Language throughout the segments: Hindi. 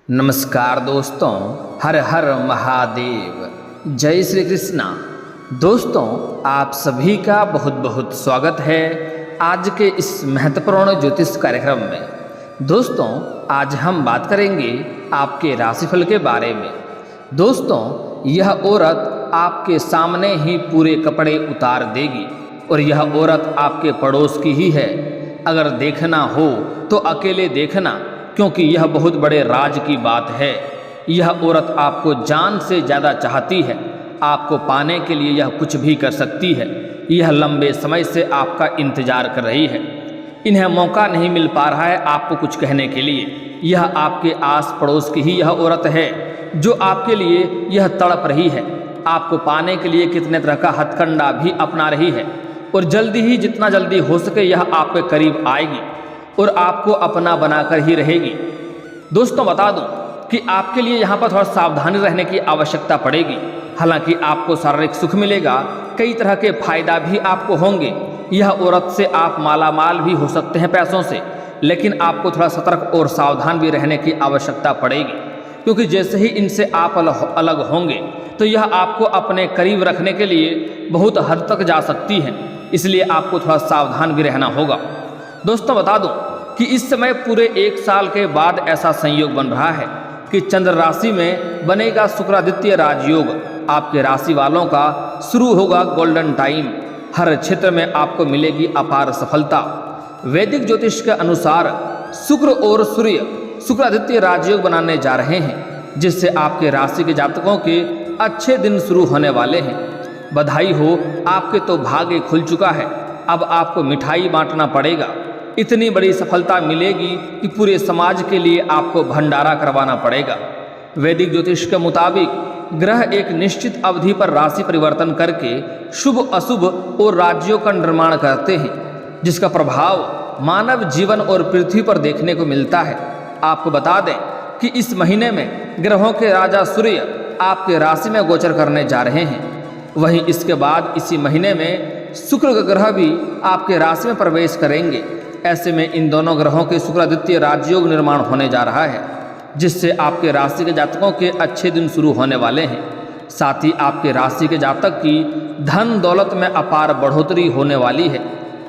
नमस्कार दोस्तों, हर हर महादेव, जय श्री कृष्णा। दोस्तों, आप सभी का बहुत बहुत स्वागत है आज के इस महत्वपूर्ण ज्योतिष कार्यक्रम में। दोस्तों, आज हम बात करेंगे आपके राशिफल के बारे में। दोस्तों, यह औरत आपके सामने ही पूरे कपड़े उतार देगी और यह औरत आपके पड़ोस की ही है। अगर देखना हो तो अकेले देखना, क्योंकि यह बहुत बड़े राज की बात है। यह औरत आपको जान से ज़्यादा चाहती है। आपको पाने के लिए यह कुछ भी कर सकती है। यह लंबे समय से आपका इंतजार कर रही है। इन्हें मौका नहीं मिल पा रहा है आपको कुछ कहने के लिए। यह आपके आस पड़ोस की ही यह औरत है जो आपके लिए यह तड़प रही है। आपको पाने के लिए कितने तरह का हथकंडा भी अपना रही है और जल्दी ही, जितना जल्दी हो सके, यह आपके करीब आएगी और आपको अपना बनाकर ही रहेगी। दोस्तों, बता दूं कि आपके लिए यहाँ पर थोड़ा सावधानी रहने की आवश्यकता पड़ेगी। हालांकि आपको शारीरिक सुख मिलेगा, कई तरह के फायदा भी आपको होंगे। यह औरत से आप मालामाल भी हो सकते हैं पैसों से, लेकिन आपको थोड़ा सतर्क और सावधान भी रहने की आवश्यकता पड़ेगी, क्योंकि जैसे ही इनसे आप अलग होंगे तो यह आपको अपने करीब रखने के लिए बहुत हद तक जा सकती है। इसलिए आपको थोड़ा सावधान भी रहना होगा। दोस्तों, बता दूं कि इस समय पूरे 1 साल के बाद ऐसा संयोग बन रहा है कि चंद्र राशि में बनेगा शुक्रादित्य राजयोग। आपके राशि वालों का शुरू होगा गोल्डन टाइम। हर क्षेत्र में आपको मिलेगी अपार सफलता। वैदिक ज्योतिष के अनुसार शुक्र और सूर्य शुक्रादित्य राजयोग बनाने जा रहे हैं, जिससे आपके राशि के जातकों के अच्छे दिन शुरू होने वाले हैं। बधाई हो, आपके तो भाग्य खुल चुका है। अब आपको मिठाई बांटना पड़ेगा। इतनी बड़ी सफलता मिलेगी कि पूरे समाज के लिए आपको भंडारा करवाना पड़ेगा। वैदिक ज्योतिष के मुताबिक ग्रह एक निश्चित अवधि पर राशि परिवर्तन करके शुभ अशुभ और राज्यों का निर्माण करते हैं, जिसका प्रभाव मानव जीवन और पृथ्वी पर देखने को मिलता है। आपको बता दें कि इस महीने में ग्रहों के राजा सूर्य आपके राशि में गोचर करने जा रहे हैं। वहीं इसके बाद इसी महीने में शुक्र ग्रह भी आपके राशि में प्रवेश करेंगे। ऐसे में इन दोनों ग्रहों के शुक्रादित्य राजयोग निर्माण होने जा रहा है, जिससे आपके राशि के जातकों के अच्छे दिन शुरू होने वाले हैं। साथ ही आपके राशि के जातक की धन दौलत में अपार बढ़ोतरी होने वाली है।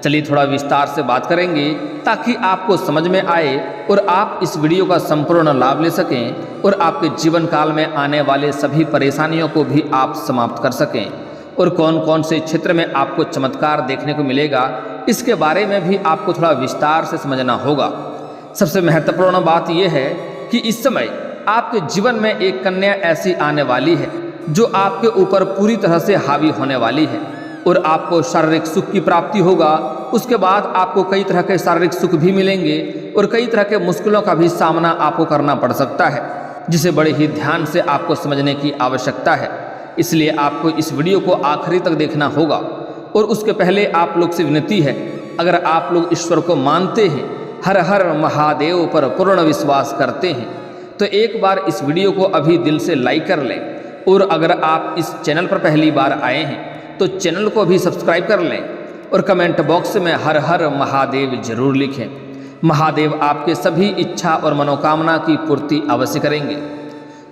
चलिए थोड़ा विस्तार से बात करेंगे ताकि आपको समझ में आए और आप इस वीडियो का संपूर्ण लाभ ले सकें और आपके जीवन काल में आने वाले सभी परेशानियों को भी आप समाप्त कर सकें। और कौन कौन से क्षेत्र में आपको चमत्कार देखने को मिलेगा, इसके बारे में भी आपको थोड़ा विस्तार से समझना होगा। सबसे महत्वपूर्ण बात यह है कि इस समय आपके जीवन में एक कन्या ऐसी आने वाली है जो आपके ऊपर पूरी तरह से हावी होने वाली है और आपको शारीरिक सुख की प्राप्ति होगा। उसके बाद आपको कई तरह के शारीरिक सुख भी मिलेंगे और कई तरह के मुश्किलों का भी सामना आपको करना पड़ सकता है, जिसे बड़े ही ध्यान से आपको समझने की आवश्यकता है। इसलिए आपको इस वीडियो को आखिरी तक देखना होगा। और उसके पहले आप लोग से विनती है, अगर आप लोग ईश्वर को मानते हैं, हर हर महादेव पर पूर्ण विश्वास करते हैं, तो एक बार इस वीडियो को अभी दिल से लाइक कर लें। और अगर आप इस चैनल पर पहली बार आए हैं तो चैनल को भी सब्सक्राइब कर लें और कमेंट बॉक्स में हर हर महादेव जरूर लिखें। महादेव आपके सभी इच्छा और मनोकामना की पूर्ति अवश्य करेंगे।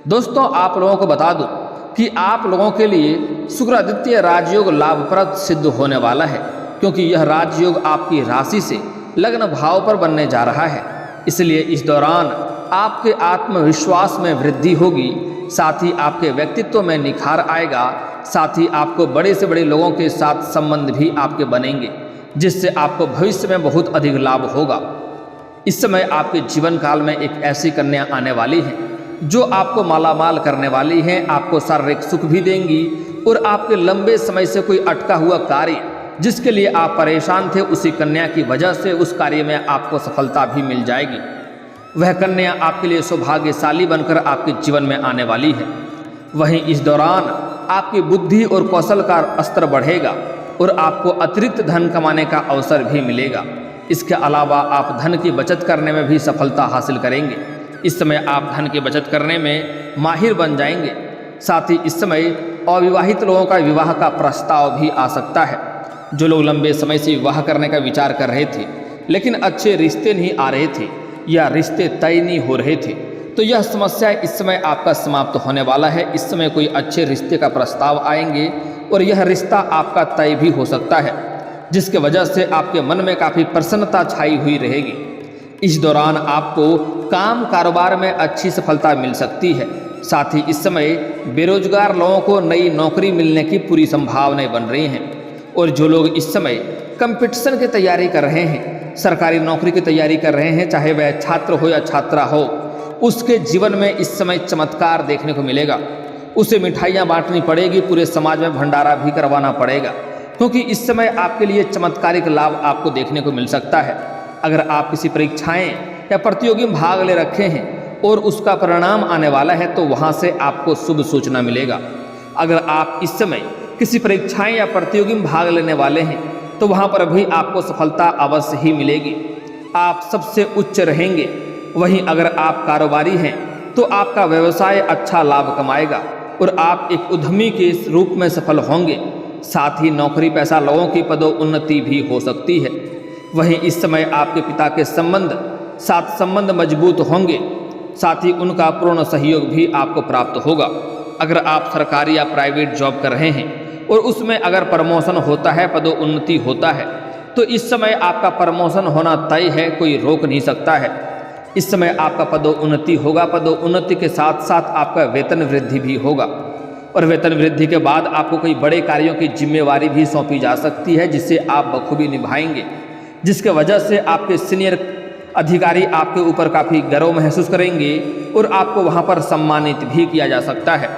दोस्तों, आप लोगों को बता दूं कि आप लोगों के लिए शुक्रादित्य राजयोग लाभप्रद सिद्ध होने वाला है, क्योंकि यह राजयोग आपकी राशि से लग्न भाव पर बनने जा रहा है। इसलिए इस दौरान आपके आत्मविश्वास में वृद्धि होगी, साथ ही आपके व्यक्तित्व में निखार आएगा। साथ ही आपको बड़े से बड़े लोगों के साथ संबंध भी आपके बनेंगे, जिससे आपको भविष्य में बहुत अधिक लाभ होगा। इस समय आपके जीवन काल में एक ऐसी कन्या आने वाली है जो आपको मालामाल करने वाली हैं, आपको शारीरिक सुख भी देंगी और आपके लंबे समय से कोई अटका हुआ कार्य जिसके लिए आप परेशान थे, उसी कन्या की वजह से उस कार्य में आपको सफलता भी मिल जाएगी। वह कन्या आपके लिए सौभाग्यशाली बनकर आपके जीवन में आने वाली है। वहीं इस दौरान आपकी बुद्धि और कौशल का स्तर बढ़ेगा और आपको अतिरिक्त धन कमाने का अवसर भी मिलेगा। इसके अलावा आप धन की बचत करने में भी सफलता हासिल करेंगे। इस समय आप धन की बचत करने में माहिर बन जाएंगे। साथ ही इस समय अविवाहित लोगों का विवाह का प्रस्ताव भी आ सकता है। जो लोग लंबे समय से विवाह करने का विचार कर रहे थे लेकिन अच्छे रिश्ते नहीं आ रहे थे या रिश्ते तय नहीं हो रहे थे, तो यह समस्या इस समय आपका समाप्त होने वाला है। इस समय कोई अच्छे रिश्ते का प्रस्ताव आएंगे और यह रिश्ता आपका तय भी हो सकता है, जिसके वजह से आपके मन में काफ़ी प्रसन्नता छाई हुई रहेगी। इस दौरान आपको काम कारोबार में अच्छी सफलता मिल सकती है। साथ ही इस समय बेरोजगार लोगों को नई नौकरी मिलने की पूरी संभावनाएं बन रही हैं। और जो लोग इस समय कंपटीशन की तैयारी कर रहे हैं, सरकारी नौकरी की तैयारी कर रहे हैं, चाहे वह छात्र हो या छात्रा हो, उसके जीवन में इस समय चमत्कार देखने को मिलेगा। उसे मिठाइयाँ बांटनी पड़ेगी, पूरे समाज में भंडारा भी करवाना पड़ेगा, क्योंकि इस समय आपके लिए चमत्कारिक लाभ आपको देखने को मिल सकता है। अगर आप किसी परीक्षाएं या प्रतियोगी में भाग ले रखे हैं और उसका परिणाम आने वाला है तो वहाँ से आपको शुभ सूचना मिलेगा। अगर आप इस समय किसी परीक्षाएं या प्रतियोगी में भाग लेने वाले हैं तो वहाँ पर भी आपको सफलता अवश्य ही मिलेगी, आप सबसे उच्च रहेंगे। वहीं अगर आप कारोबारी हैं तो आपका व्यवसाय अच्छा लाभ कमाएगा और आप एक उद्यमी के रूप में सफल होंगे। साथ ही नौकरी पेशा लोगों की पदोन्नति भी हो सकती है। वहीं इस समय आपके पिता के संबंध मजबूत होंगे, साथ ही उनका पूर्ण सहयोग भी आपको प्राप्त होगा। अगर आप सरकारी या प्राइवेट जॉब कर रहे हैं और उसमें अगर प्रमोशन होता है, पदोन्नति होता है, तो इस समय आपका प्रमोशन होना तय है, कोई रोक नहीं सकता है। इस समय आपका पदोन्नति होगा, पदोन्नति के साथ साथ आपका वेतन वृद्धि भी होगा और वेतन वृद्धि के बाद आपको कई बड़े कार्यों की जिम्मेवारी भी सौंपी जा सकती है, जिससे आप बखूबी निभाएंगे, जिसके वजह से आपके सीनियर अधिकारी आपके ऊपर काफ़ी गर्व महसूस करेंगे और आपको वहाँ पर सम्मानित भी किया जा सकता है।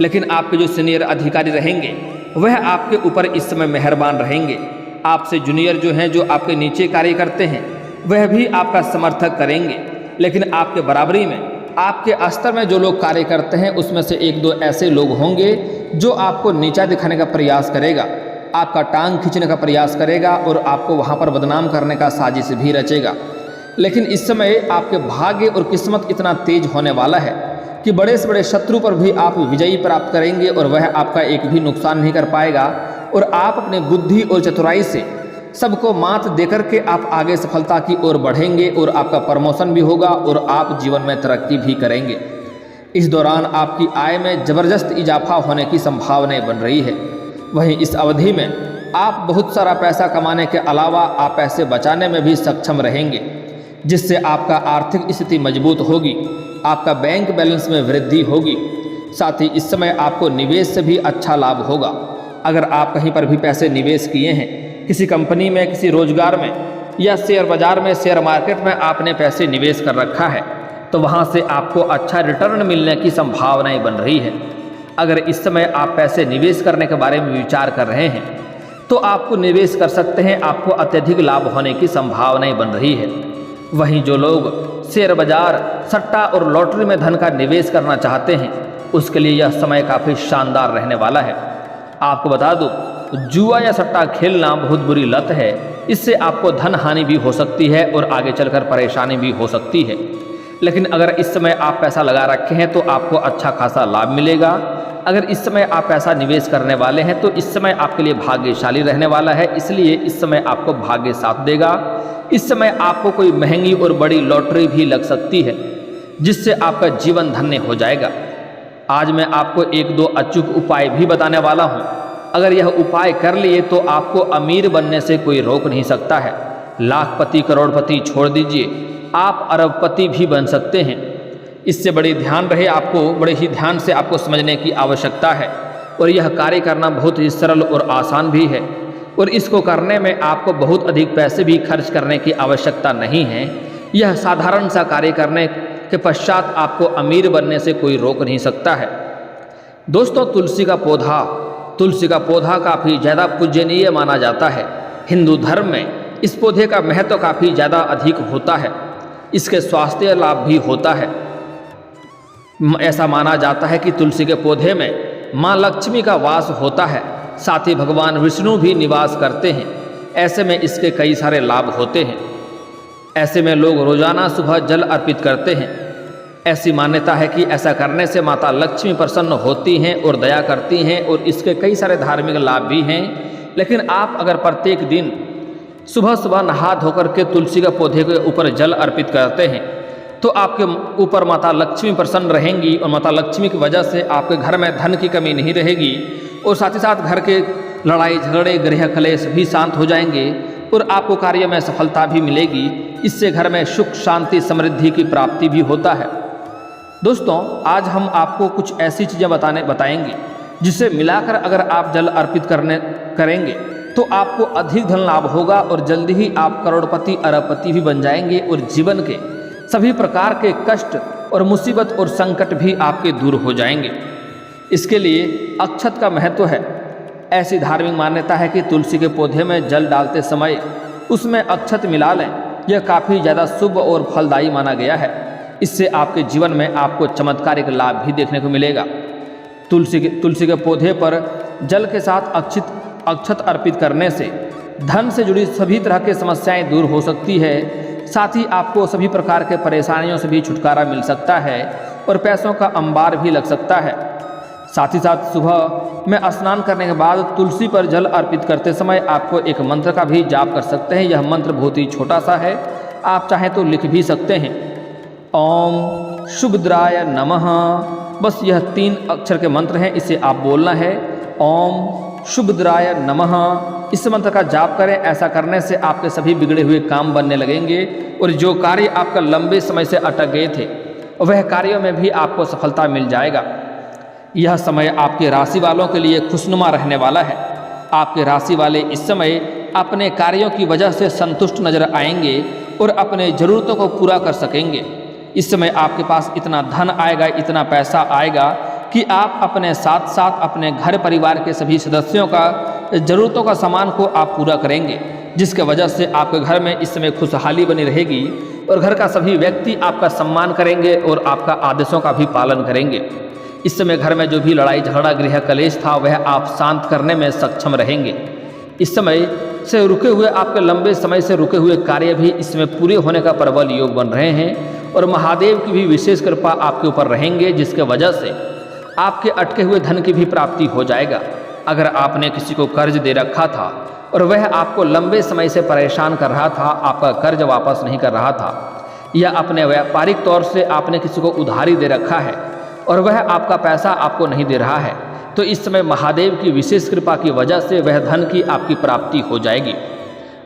लेकिन आपके जो सीनियर अधिकारी रहेंगे वह आपके ऊपर इस समय मेहरबान रहेंगे। आपसे जूनियर जो हैं, जो आपके नीचे कार्य करते हैं, वह भी आपका समर्थक करेंगे। लेकिन आपके बराबरी में, आपके स्तर में जो लोग कार्य करते हैं उसमें से एक दो ऐसे लोग होंगे जो आपको नीचा दिखाने का प्रयास करेगा, आपका टांग खींचने का प्रयास करेगा और आपको वहाँ पर बदनाम करने का साजिश भी रचेगा। लेकिन इस समय आपके भाग्य और किस्मत इतना तेज होने वाला है कि बड़े से बड़े शत्रु पर भी आप विजयी प्राप्त करेंगे और वह आपका एक भी नुकसान नहीं कर पाएगा और आप अपने बुद्धि और चतुराई से सबको मात देकर के आप आगे सफलता की ओर बढ़ेंगे और आपका प्रमोशन भी होगा और आप जीवन में तरक्की भी करेंगे। इस दौरान आपकी आय में ज़बरदस्त इजाफा होने की संभावनाएं बन रही है। वहीं इस अवधि में आप बहुत सारा पैसा कमाने के अलावा आप पैसे बचाने में भी सक्षम रहेंगे, जिससे आपका आर्थिक स्थिति मजबूत होगी, आपका बैंक बैलेंस में वृद्धि होगी। साथ ही इस समय आपको निवेश से भी अच्छा लाभ होगा। अगर आप कहीं पर भी पैसे निवेश किए हैं, किसी कंपनी में, किसी रोजगार में या शेयर बाजार में, शेयर मार्केट में आपने पैसे निवेश कर रखा है, तो वहाँ से आपको अच्छा रिटर्न मिलने की संभावनाएं बन रही है। अगर इस समय आप पैसे निवेश करने के बारे में विचार कर रहे हैं तो आपको निवेश कर सकते हैं, आपको अत्यधिक लाभ होने की संभावनाएं बन रही है। वहीं जो लोग शेयर बाजार, सट्टा और लॉटरी में धन का निवेश करना चाहते हैं उसके लिए यह समय काफ़ी शानदार रहने वाला है। आपको बता दूं, जुआ या सट्टा खेलना बहुत बुरी लत है। इससे आपको धन हानि भी हो सकती है और आगे चलकर परेशानी भी हो सकती है। लेकिन अगर इस समय आप पैसा लगा रखे हैं तो आपको अच्छा खासा लाभ मिलेगा। अगर इस समय आप पैसा निवेश करने वाले हैं तो इस समय आपके लिए भाग्यशाली रहने वाला है, इसलिए इस समय आपको भाग्य साथ देगा। इस समय आपको कोई महंगी और बड़ी लॉटरी भी लग सकती है, जिससे आपका जीवन धन्य हो जाएगा। आज मैं आपको एक दो अचूक उपाय भी बताने वाला हूँ। अगर यह उपाय कर लिए तो आपको अमीर बनने से कोई रोक नहीं सकता है। लाखपति, करोड़पति छोड़ दीजिए, आप अरबपति भी बन सकते हैं। इससे बड़े ही ध्यान से आपको समझने की आवश्यकता है और यह कार्य करना बहुत ही सरल और आसान भी है और इसको करने में आपको बहुत अधिक पैसे भी खर्च करने की आवश्यकता नहीं है। यह साधारण सा कार्य करने के पश्चात आपको अमीर बनने से कोई रोक नहीं सकता है। दोस्तों, तुलसी का पौधा काफ़ी ज़्यादा पूजनीय माना जाता है। हिंदू धर्म में इस पौधे का महत्व काफ़ी ज़्यादा अधिक होता है। इसके स्वास्थ्य लाभ भी होता है। ऐसा माना जाता है कि तुलसी के पौधे में माँ लक्ष्मी का वास होता है, साथ ही भगवान विष्णु भी निवास करते हैं। ऐसे में इसके कई सारे लाभ होते हैं। ऐसे में लोग रोजाना सुबह जल अर्पित करते हैं। ऐसी मान्यता है कि ऐसा करने से माता लक्ष्मी प्रसन्न होती हैं और दया करती हैं और इसके कई सारे धार्मिक लाभ भी हैं। लेकिन आप अगर प्रत्येक दिन सुबह सुबह नहा धोकर के तुलसी के पौधे के ऊपर जल अर्पित करते हैं तो आपके ऊपर माता लक्ष्मी प्रसन्न रहेंगी और माता लक्ष्मी की वजह से आपके घर में धन की कमी नहीं रहेगी और साथ ही साथ घर के लड़ाई झगड़े गृह कलेश भी शांत हो जाएंगे और आपको कार्य में सफलता भी मिलेगी। इससे घर में सुख शांति समृद्धि की प्राप्ति भी होता है। दोस्तों, आज हम आपको कुछ ऐसी चीज़ें बताएंगे जिसे मिलाकर अगर आप जल अर्पित करेंगे तो आपको अधिक धन लाभ होगा और जल्दी ही आप करोड़पति अरबपति भी बन जाएंगे और जीवन के सभी प्रकार के कष्ट और मुसीबत और संकट भी आपके दूर हो जाएंगे। इसके लिए अक्षत का महत्व है। ऐसी धार्मिक मान्यता है कि तुलसी के पौधे में जल डालते समय उसमें अक्षत मिला लें। यह काफ़ी ज़्यादा शुभ और फलदायी माना गया है। इससे आपके जीवन में आपको चमत्कारिक लाभ भी देखने को मिलेगा। तुलसी के पौधे पर जल के साथ अक्षत अर्पित करने से धन से जुड़ी सभी तरह की समस्याएं दूर हो सकती है। साथ ही आपको सभी प्रकार के परेशानियों से भी छुटकारा मिल सकता है और पैसों का अंबार भी लग सकता है। साथ ही साथ सुबह में स्नान करने के बाद तुलसी पर जल अर्पित करते समय आपको एक मंत्र का भी जाप कर सकते हैं। यह मंत्र बहुत ही छोटा सा है, आप चाहें तो लिख भी सकते हैं। ओम शुभद्राय नमः। बस यह 3 अक्षर के मंत्र हैं, इसे आप बोलना है। ओम शुभद्राय नमः। इस मंत्र का जाप करें। ऐसा करने से आपके सभी बिगड़े हुए काम बनने लगेंगे और जो कार्य आपका लंबे समय से अटक गए थे वह कार्यों में भी आपको सफलता मिल जाएगा। यह समय आपके राशि वालों के लिए खुशनुमा रहने वाला है। आपके राशि वाले इस समय अपने कार्यों की वजह से संतुष्ट नजर आएंगे और अपने ज़रूरतों को पूरा कर सकेंगे। इस समय आपके पास इतना धन आएगा, इतना पैसा आएगा कि आप अपने साथ साथ अपने घर परिवार के सभी सदस्यों का ज़रूरतों का सामान को आप पूरा करेंगे, जिसके वजह से आपके घर में इस समय खुशहाली बनी रहेगी और घर का सभी व्यक्ति आपका सम्मान करेंगे और आपका आदेशों का भी पालन करेंगे। इस समय घर में जो भी लड़ाई झगड़ा गृह कलेश था वह आप शांत करने में सक्षम रहेंगे। इस समय से रुके हुए आपके लंबे समय से रुके हुए कार्य भी इसमें पूरे होने का प्रबल योग बन रहे हैं और महादेव की भी विशेष कृपा आपके ऊपर रहेंगे, जिसके वजह से आपके अटके हुए धन की भी प्राप्ति हो जाएगा। अगर आपने किसी को कर्ज दे रखा था और वह आपको लंबे समय से परेशान कर रहा था, आपका कर्ज वापस नहीं कर रहा था, या अपने व्यापारिक तौर से आपने किसी को उधारी दे रखा है और वह आपका पैसा आपको नहीं दे रहा है, तो इस समय महादेव की विशेष कृपा की वजह से वह धन की आपकी प्राप्ति हो जाएगी।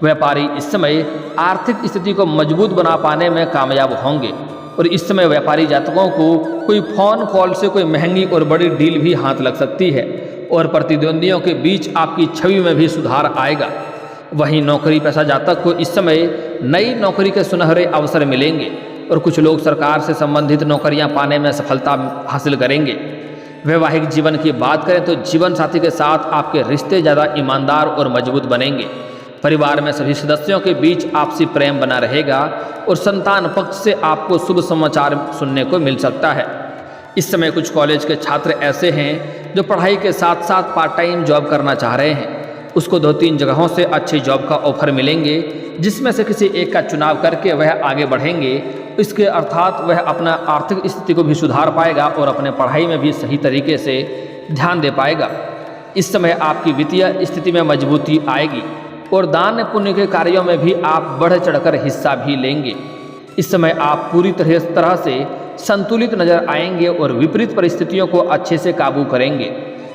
व्यापारी इस समय आर्थिक स्थिति को मजबूत बना पाने में कामयाब होंगे और इस समय व्यापारी जातकों को कोई फोन कॉल से कोई महंगी और बड़ी डील भी हाथ लग सकती है और प्रतिद्वंदियों के बीच आपकी छवि में भी सुधार आएगा। वहीं नौकरी पेशा जातक को इस समय नई नौकरी के सुनहरे अवसर मिलेंगे और कुछ लोग सरकार से संबंधित नौकरियां पाने में सफलता हासिल करेंगे। वैवाहिक जीवन की बात करें तो जीवन साथी के साथ आपके रिश्ते ज़्यादा ईमानदार और मजबूत बनेंगे। परिवार में सभी सदस्यों के बीच आपसी प्रेम बना रहेगा और संतान पक्ष से आपको शुभ समाचार सुनने को मिल सकता है। इस समय कुछ कॉलेज के छात्र ऐसे हैं जो पढ़ाई के साथ साथ पार्ट टाइम जॉब करना चाह रहे हैं। उसको 2-3 जगहों से अच्छी जॉब का ऑफर मिलेंगे, जिसमें से किसी एक का चुनाव करके वह आगे बढ़ेंगे। इसके अर्थात वह अपना आर्थिक स्थिति को भी सुधार पाएगा और अपने पढ़ाई में भी सही तरीके से ध्यान दे पाएगा। इस समय आपकी वित्तीय स्थिति में मजबूती आएगी और दान पुण्य के कार्यों में भी आप बढ़ चढ़कर हिस्सा भी लेंगे। इस समय आप पूरी तरह से संतुलित नजर आएंगे और विपरीत परिस्थितियों को अच्छे से काबू करेंगे।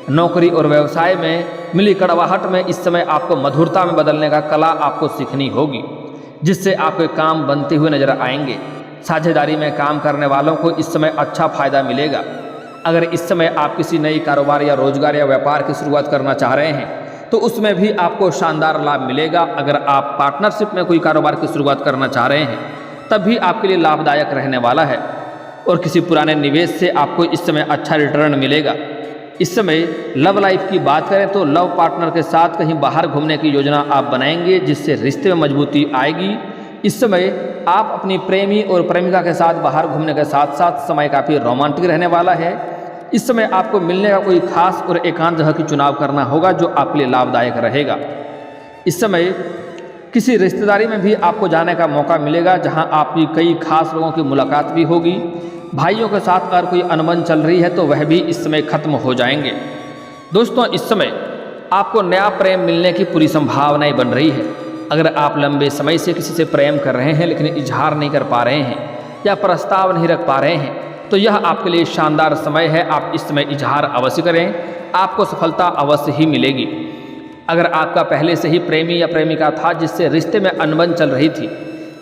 नौकरी और व्यवसाय में मिली कड़वाहट में इस समय आपको मधुरता में बदलने का कला आपको सीखनी होगी, जिससे आपके काम बनते हुए नजर आएंगे। साझेदारी में काम करने वालों को इस समय अच्छा फायदा मिलेगा। अगर इस समय आप किसी नई कारोबार या रोजगार या व्यापार की शुरुआत करना चाह रहे हैं तो उसमें भी आपको शानदार लाभ मिलेगा। अगर आप पार्टनरशिप में कोई कारोबार की शुरुआत करना चाह रहे हैं तब भी आपके लिए लाभदायक रहने वाला है और किसी पुराने निवेश से आपको इस समय अच्छा रिटर्न मिलेगा। इस समय लव लाइफ की बात करें तो लव पार्टनर के साथ कहीं बाहर घूमने की योजना आप बनाएंगे, जिससे रिश्ते में मजबूती आएगी। इस समय आप अपनी प्रेमी और प्रेमिका के साथ बाहर घूमने के साथ साथ समय काफ़ी रोमांटिक रहने वाला है। इस समय आपको मिलने का कोई खास और एकांत जगह की चुनाव करना होगा जो आपके लिए लाभदायक रहेगा। इस समय किसी रिश्तेदारी में भी आपको जाने का मौका मिलेगा, जहां आपकी कई खास लोगों की मुलाकात भी होगी। भाइयों के साथ अगर कोई अनबन चल रही है तो वह भी इस समय खत्म हो जाएंगे। दोस्तों, इस समय आपको नया प्रेम मिलने की पूरी संभावनाएं बन रही है। अगर आप लंबे समय से किसी से प्रेम कर रहे हैं लेकिन इजहार नहीं कर पा रहे हैं या प्रस्ताव नहीं रख पा रहे हैं तो यह आपके लिए शानदार समय है। आप इस समय इजहार अवश्य करें, आपको सफलता अवश्य ही मिलेगी। अगर आपका पहले से ही प्रेमी या प्रेमिका था जिससे रिश्ते में अनबन चल रही थी,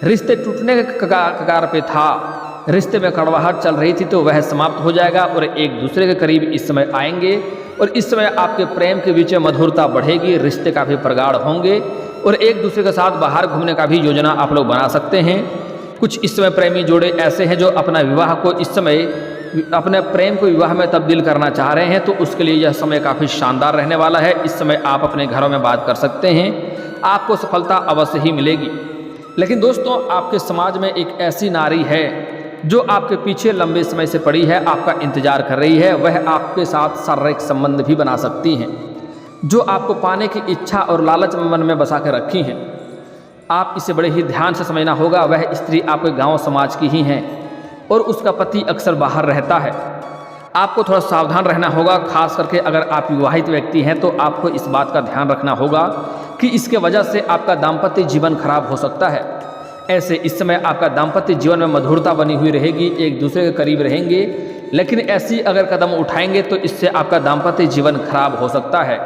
रिश्ते टूटने के कगार पे था, रिश्ते में कड़वाहट चल रही थी, तो वह समाप्त हो जाएगा और एक दूसरे के करीब इस समय आएंगे और इस समय आपके प्रेम के बीच मधुरता बढ़ेगी, रिश्ते काफ़ी प्रगाढ़ होंगे और एक दूसरे के साथ बाहर घूमने का भी योजना आप लोग बना सकते हैं। कुछ इस समय प्रेमी जोड़े ऐसे हैं जो अपना विवाह को इस समय अपने प्रेम को विवाह में तब्दील करना चाह रहे हैं, तो उसके लिए यह समय काफ़ी शानदार रहने वाला है। इस समय आप अपने घरों में बात कर सकते हैं, आपको सफलता अवश्य ही मिलेगी। लेकिन दोस्तों, आपके समाज में एक ऐसी नारी है जो आपके पीछे लंबे समय से पड़ी है, आपका इंतजार कर रही है। वह आपके साथ शारीरिक संबंध भी बना सकती हैं, जो आपको पाने की इच्छा और लालच मन में बसा के रखी हैं। आप इसे बड़े ही ध्यान से समझना होगा। वह स्त्री आपके गांव समाज की ही है और उसका पति अक्सर बाहर रहता है। आपको थोड़ा सावधान रहना होगा, खास करके अगर आप विवाहित व्यक्ति हैं तो आपको इस बात का ध्यान रखना होगा कि इसके वजह से आपका दाम्पत्य जीवन खराब हो सकता है। ऐसे इस समय आपका दाम्पत्य जीवन में मधुरता बनी हुई रहेगी, एक दूसरे के करीब रहेंगे, लेकिन ऐसी अगर कदम उठाएंगे तो इससे आपका दाम्पत्य जीवन खराब हो सकता है।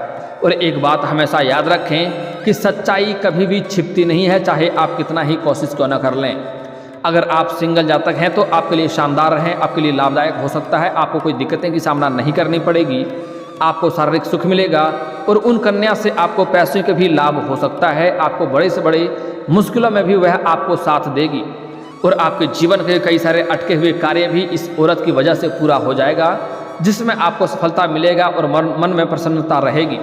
और एक बात हमेशा याद रखें कि सच्चाई कभी भी छिपती नहीं है, चाहे आप कितना ही कोशिश क्यों न कर लें। अगर आप सिंगल जातक हैं तो आपके लिए शानदार हैं, आपके लिए लाभदायक हो सकता है। आपको कोई दिक्कतें की सामना नहीं करनी पड़ेगी, आपको शारीरिक सुख मिलेगा और उन कन्या से आपको पैसे के भी लाभ हो सकता है। आपको बड़े से बड़े मुश्किलों में भी वह आपको साथ देगी और आपके जीवन के कई सारे अटके हुए कार्य भी इस औरत की वजह से पूरा हो जाएगा, जिसमें आपको सफलता मिलेगा और मन में प्रसन्नता रहेगी।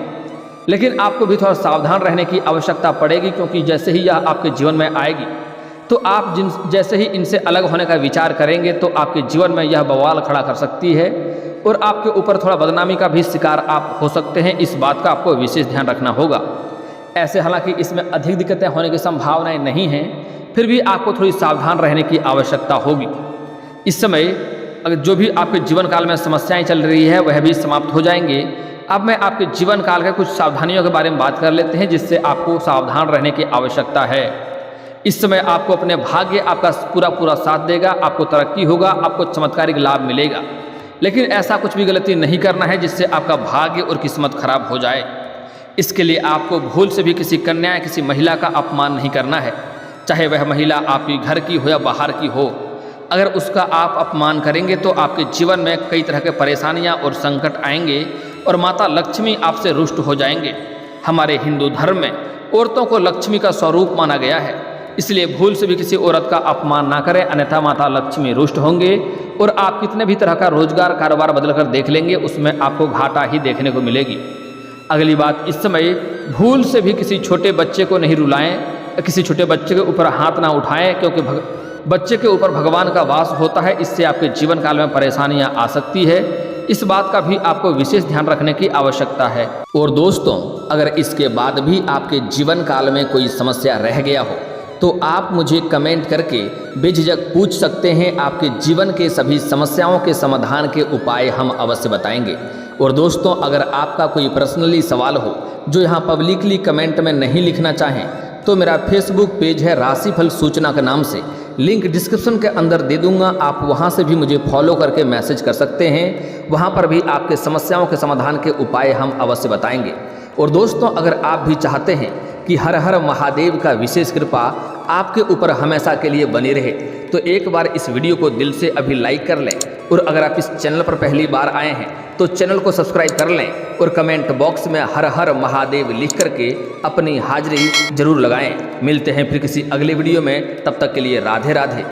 लेकिन आपको भी थोड़ा सावधान रहने की आवश्यकता पड़ेगी, क्योंकि जैसे ही यह आपके जीवन में आएगी तो आप जैसे ही इनसे अलग होने का विचार करेंगे तो आपके जीवन में यह बवाल खड़ा कर सकती है और आपके ऊपर थोड़ा बदनामी का भी शिकार आप हो सकते हैं। इस बात का आपको विशेष ध्यान रखना होगा। ऐसे हालांकि इसमें अधिक दिक्कतें होने की संभावनाएं नहीं हैं, फिर भी आपको थोड़ी सावधान रहने की आवश्यकता होगी। इस समय अगर जो भी आपके जीवन काल में समस्याएं चल रही है वह भी समाप्त हो जाएंगे। अब मैं आपके जीवन काल के कुछ सावधानियों के बारे में बात कर लेते हैं, जिससे आपको सावधान रहने की आवश्यकता है। इस समय आपको अपने भाग्य आपका पूरा साथ देगा, आपको तरक्की होगा, आपको चमत्कारिक लाभ मिलेगा। लेकिन ऐसा कुछ भी गलती नहीं करना है जिससे आपका भाग्य और किस्मत खराब हो जाए। इसके लिए आपको भूल से भी किसी कन्या या किसी महिला का अपमान नहीं करना है, चाहे वह महिला आपके घर की हो या बाहर की हो। अगर उसका आप अपमान करेंगे तो आपके जीवन में कई तरह के परेशानियां और संकट आएंगे और माता लक्ष्मी आपसे रुष्ट हो जाएंगे। हमारे हिंदू धर्म में औरतों को लक्ष्मी का स्वरूप माना गया है, इसलिए भूल से भी किसी औरत का अपमान ना करें, अन्यथा माता लक्ष्मी रुष्ट होंगे और आप कितने भी तरह का रोजगार कारोबार बदल कर देख लेंगे, उसमें आपको घाटा ही देखने को मिलेगी। अगली बात, इस समय भूल से भी किसी छोटे बच्चे को नहीं रुलाएं, किसी छोटे बच्चे के ऊपर हाथ ना उठाएं, क्योंकि बच्चे के ऊपर भगवान का वास होता है, इससे आपके जीवन काल में परेशानियां आ सकती है। इस बात का भी आपको विशेष ध्यान रखने की आवश्यकता है। और दोस्तों, अगर इसके बाद भी आपके जीवन काल में कोई समस्या रह गया हो तो आप मुझे कमेंट करके बेझिझक पूछ सकते हैं। आपके जीवन के सभी समस्याओं के समाधान के उपाय हम अवश्य बताएंगे। और दोस्तों, अगर आपका कोई पर्सनली सवाल हो जो यहाँ पब्लिकली कमेंट में नहीं लिखना चाहें तो मेरा फेसबुक पेज है राशिफल सूचना के नाम से, लिंक डिस्क्रिप्शन के अंदर दे दूंगा। आप वहाँ से भी मुझे फॉलो करके मैसेज कर सकते हैं, वहाँ पर भी आपके समस्याओं के समाधान के उपाय हम अवश्य बताएंगे। और दोस्तों, अगर आप भी चाहते हैं कि हर हर महादेव का विशेष कृपा आपके ऊपर हमेशा के लिए बनी रहे तो एक बार इस वीडियो को दिल से अभी लाइक कर लें। और अगर आप इस चैनल पर पहली बार आए हैं तो चैनल को सब्सक्राइब कर लें और कमेंट बॉक्स में हर हर महादेव लिख करके अपनी हाजिरी जरूर लगाएं। मिलते हैं फिर किसी अगले वीडियो में, तब तक के लिए राधे राधे।